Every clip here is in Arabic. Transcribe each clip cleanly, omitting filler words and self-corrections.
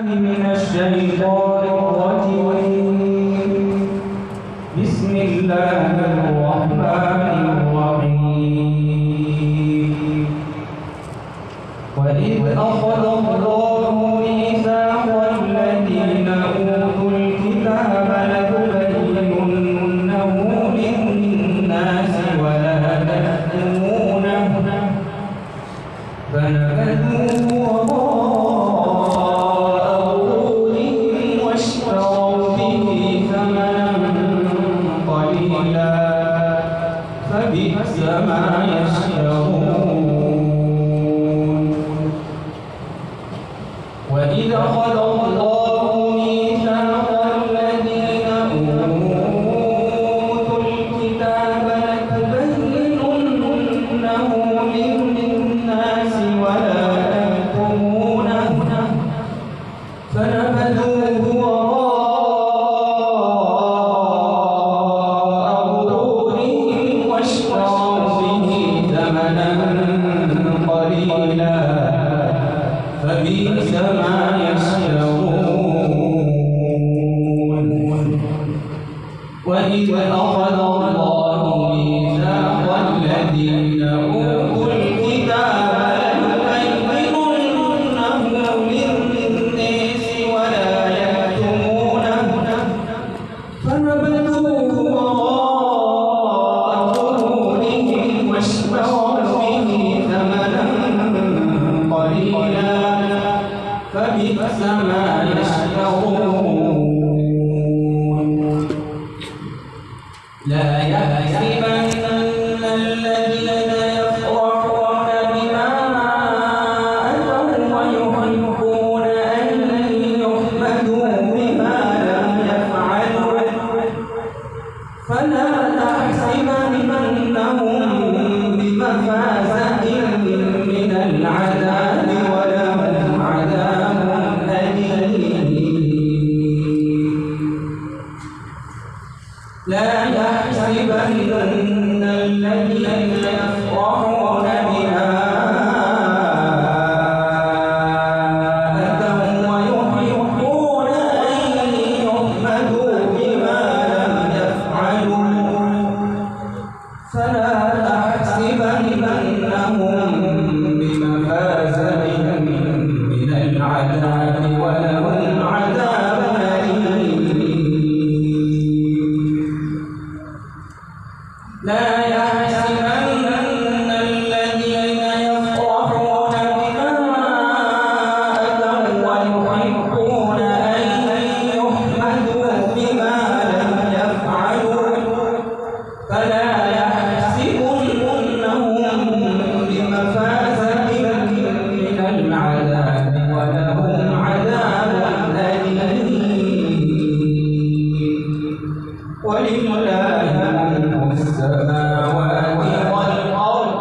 من الشيطان الرجيم. بسم الله الرحمن الرحيم. وإذ أخذ الله ميثاق الذين أوتوا الكتاب لتبيننه للناس ولا تكتمونه فنبذوه وراء ظهورهم واشتروا به ثمنا قليلا فبئس ما يشترون. وإذ أخذ الله ميثاق الذين أوتوا الكتاب لتبيننه للناس ولا تكتمونه فنبذوه وراء ظهورهم واشتروا به ثمنا قليلا فبئس ما يشترون. وإذ أخذ الله ميثاق الذين أوتوا الكتاب لتبيننه للناس ولا يكتمونه فنبذوه وراء ظهورهم واشتروا به ثمنا قليلا فبئس ما يشترون. لا يحسبن الذين يفرحون بما أتوا ويحبون أن يحمدوا بما لم يفعلوا فلا تحسبنهم بمفازة من العذاب ولهم عذاب أليم. لا يحسبن الذين يفرحون بما أتوا ويحبون أن يحمدوا بما لم يفعلوا فلا تحسبنهم بمفازة من العذاب ولهم عذاب أليم. لا يحسبن الذين يفرحون بما أتوا ويحبون أن يحمدوا بما لم يفعلوا فلا يحسبنهم بمفازة من العذاب ولهم عذاب أليم. ولله ملك السماوات والأرض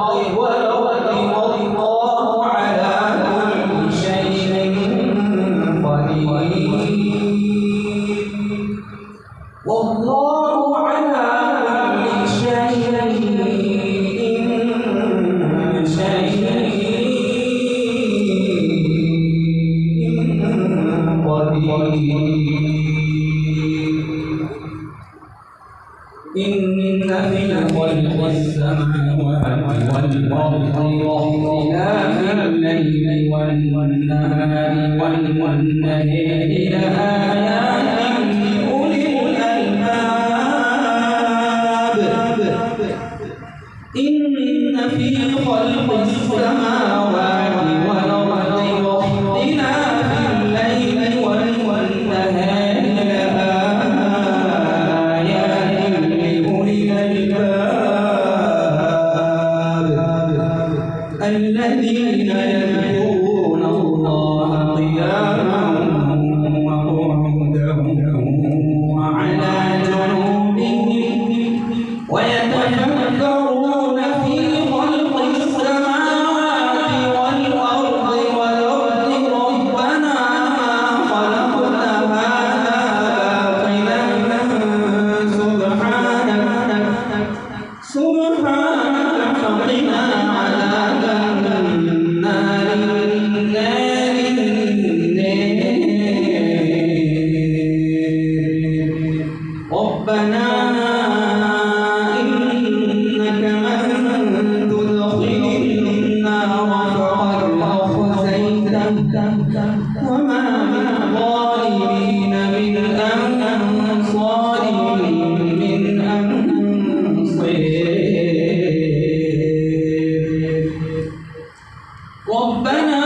والله على كل شيء قدير. والله على كل شيء قدير. إن في خلق السماوات والأرض واختلاف الليل والنهار لآيات لأولي الألباب. إن في خلق السماوات والأرض واختلاف الليل والنهار لآيات لأولي الألباب الذين يذكرون الله قياما وقعودا ربنا إنك من تدخل النار فقد أخزيته وما للظالمين من أنصار ربنا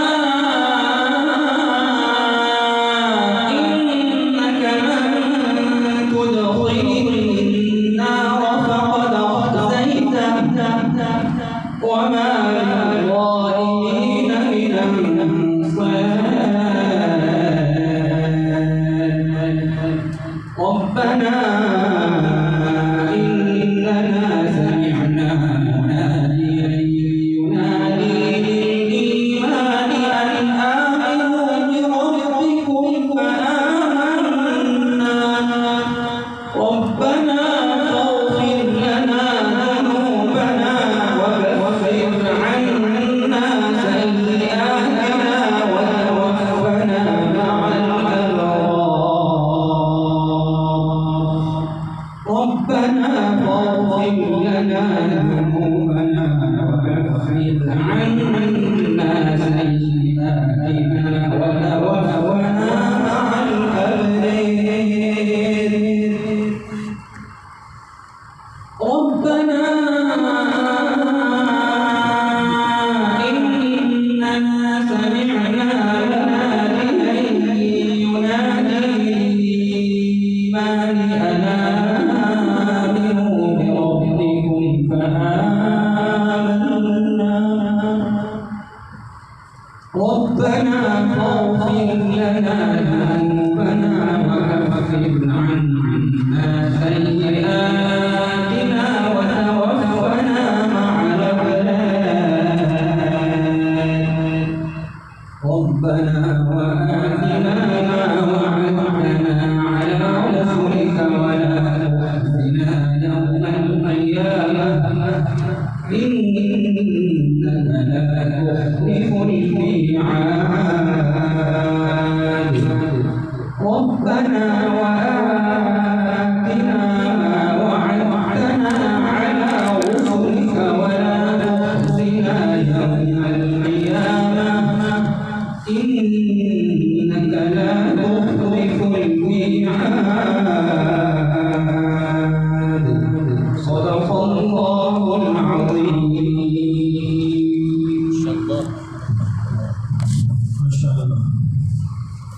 إنك من تدخل النار فقد أخزيته وما للظالمين من أنصار ربنا إننا سمعنا مناديا ينادي للإيمان أن آمنوا بربكم فآمنا ربنا فاغفر لنا ذنوبنا وكفر عنا سيئاتنا وتوفنا مع الأبرار ربنا فاغفر لنا ذنوبنا وكفر عنا سيئاتنا وتوفنا مع الأبرار ربنا إننا سمعنا مناديا ينادي للإيمان أن آمنوا بربكم فآمنا ربنا فاغفر لنا ذنوبنا وكفر عنا سيئاتنا وتوفنا مع الأبرار ربنا وآتنا ما وعدتنا على رسلك ولا تخزنا يوم القيامة إنك لا تخلف الميعاد ربنا وآتنا ما وعدتنا على رسلك ولا تخزنا يوم القيامة إنك لا تخلف الميعاد صدق الله العظيم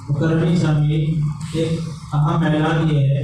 मुकर्रमी सामी एक अहम ऐलान ये है